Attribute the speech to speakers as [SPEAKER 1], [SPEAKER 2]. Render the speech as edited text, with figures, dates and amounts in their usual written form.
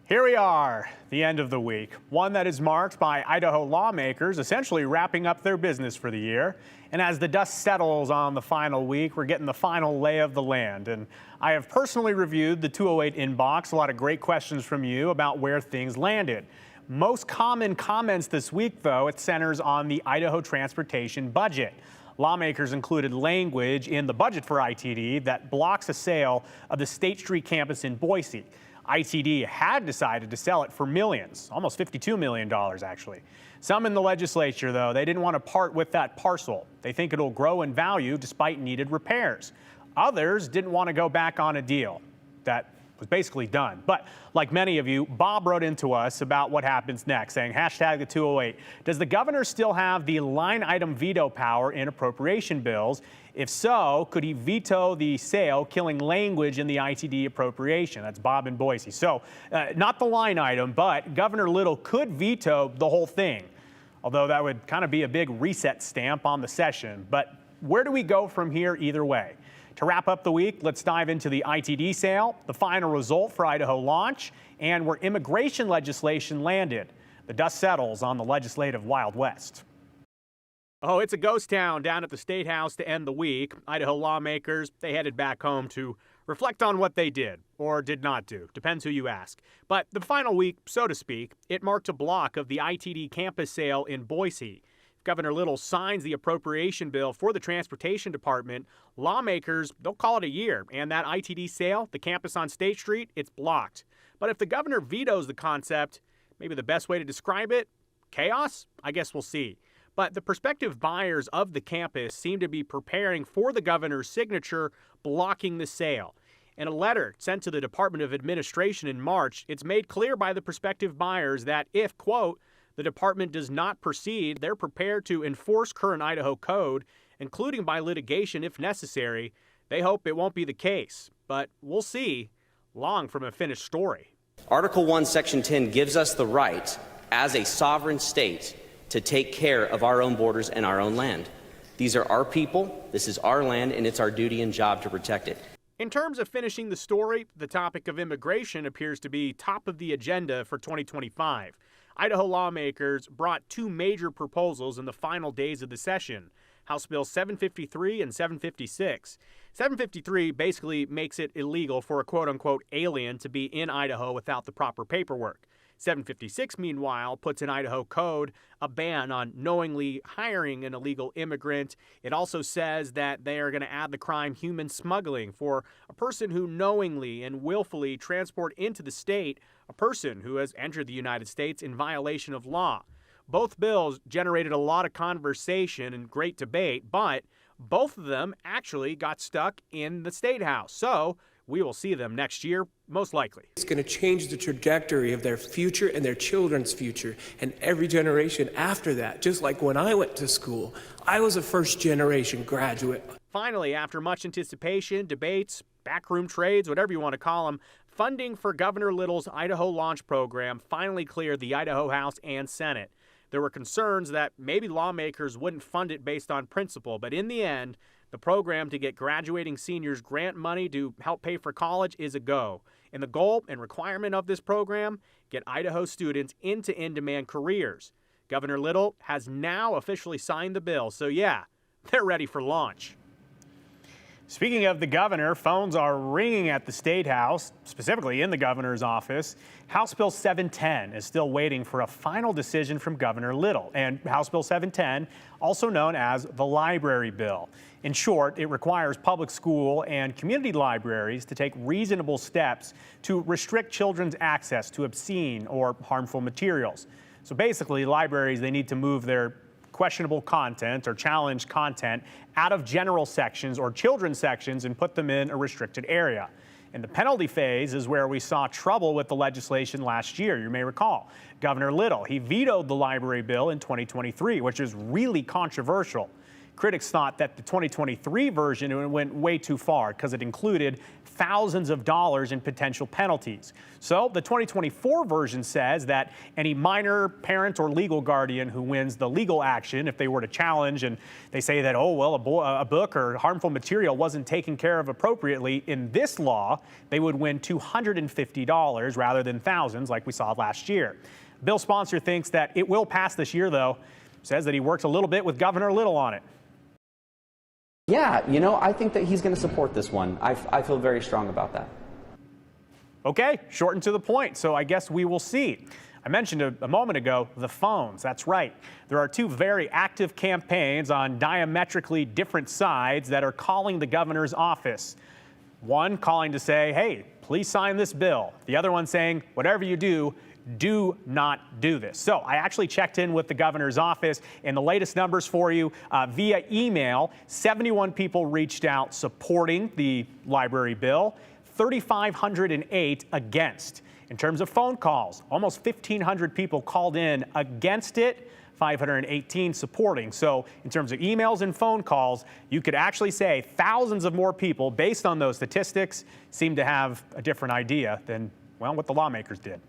[SPEAKER 1] Here we are, the end of the week, one that is marked by Idaho lawmakers essentially wrapping up their business for the year. And as the dust settles on the final week, we're getting the final lay of the land. And I have personally reviewed the 208 inbox, a lot of great questions from you about where things landed. Most common comments this week, though, it centers on the Idaho transportation budget. Lawmakers included language in the budget for ITD that blocks a sale of the State Street campus in Boise. ITD had decided to sell it for millions, almost $52 million actually. Some in the legislature, though, they didn't want to part with that parcel. They think it'll grow in value despite needed repairs. Others didn't want to go back on a deal that was basically done. But like many of you, Bob wrote into us about what happens next, saying hashtag the 208. Does the governor still have the line item veto power in appropriation bills? If so, could he veto the sale, killing language in the ITD appropriation? That's Bob in Boise. So not the line item, but Governor Little could veto the whole thing, although that would kind of be a big reset stamp on the session. But where do we go from here either way? To wrap up the week, let's dive into the ITD sale, the final result for Idaho Launch, and where immigration legislation landed. The dust settles on the legislative Wild West. Oh, it's a ghost town down at the State House to end the week. Idaho lawmakers, they headed back home to reflect on what they did or did not do. Depends who you ask. But the final week, so to speak, it marked a block of the ITD campus sale in Boise. If Governor Little signs the appropriation bill for the Transportation Department, lawmakers, they'll call it a year. And that ITD sale, the campus on State Street, it's blocked. But if the governor vetoes the concept, maybe the best way to describe it, chaos? I guess we'll see. But the prospective buyers of the campus seem to be preparing for the governor's signature, blocking the sale. In a letter sent to the Department of Administration in March, it's made clear by the prospective buyers that if, quote, the department does not proceed, they're prepared to enforce current Idaho code, including by litigation if necessary. They hope it won't be the case, but we'll see. Long from a finished story.
[SPEAKER 2] Article 1, Section 10 gives us the right, as a sovereign state, to take care of our own borders and our own land. These are our people, this is our land, and it's our duty and job to protect it.
[SPEAKER 1] In terms of finishing the story, the topic of immigration appears to be top of the agenda for 2025. Idaho lawmakers brought two major proposals in the final days of the session, House Bill 753 and 756. 753 basically makes it illegal for a quote-unquote alien to be in Idaho without the proper paperwork. 756, meanwhile, puts in Idaho code a ban on knowingly hiring an illegal immigrant. It also says that they are going to add the crime human smuggling for a person who knowingly and willfully transport into the state a person who has entered the United States in violation of law. Both bills generated a lot of conversation and great debate, but both of them actually got stuck in the State House. So we will see them next year, most likely.
[SPEAKER 3] It's going to change the trajectory of their future and their children's future and every generation after that. Just like when I went to school, I was a first-generation graduate.
[SPEAKER 1] Finally, after much anticipation, debates, backroom trades, whatever you want to call them, funding for Governor Little's Idaho Launch program finally cleared the Idaho House and Senate. There were concerns that maybe lawmakers wouldn't fund it based on principle, but in the end, the program to get graduating seniors grant money to help pay for college is a go. And the goal and requirement of this program, get Idaho students into in-demand careers. Governor Little has now officially signed the bill, so yeah, they're ready for launch. Speaking of the governor, phones are ringing at the State House, specifically in the governor's office. House Bill 710 is still waiting for a final decision from Governor Little, and House Bill 710, also known as the library bill. In short, it requires public school and community libraries to take reasonable steps to restrict children's access to obscene or harmful materials. So basically, libraries, they need to move their questionable content or challenged content out of general sections or children's sections and put them in a restricted area. And the penalty phase is where we saw trouble with the legislation last year. You may recall Governor Little, he vetoed the library bill in 2023, which is really controversial. critics thought that the 2023 version went way too far because it included thousands of dollars in potential penalties. So the 2024 version says that any minor parent or legal guardian who wins the legal action, if they were to challenge and they say that, oh, well, a book or harmful material wasn't taken care of appropriately in this law, they would win $250 rather than thousands like we saw last year. Bill sponsor thinks that it will pass this year, though. Says that he worked a little bit with Governor Little on it.
[SPEAKER 4] Yeah, I think that he's going to support this one. I feel very strong about that.
[SPEAKER 1] Okay, short and to the point, so I guess we will see. I mentioned a moment ago the phones. That's right. There are two very active campaigns on diametrically different sides that are calling the governor's office. One calling to say, hey, please sign this bill. The other one saying, whatever you do not do this. So I actually checked in with the governor's office, and the latest numbers for you via email. 71 people reached out supporting the library bill, 3,508 against. In terms of phone calls, almost 1,500 people called in against it, 518 supporting. So in terms of emails and phone calls, you could actually say thousands of more people, based on those statistics, seem to have a different idea than, well, what the lawmakers did.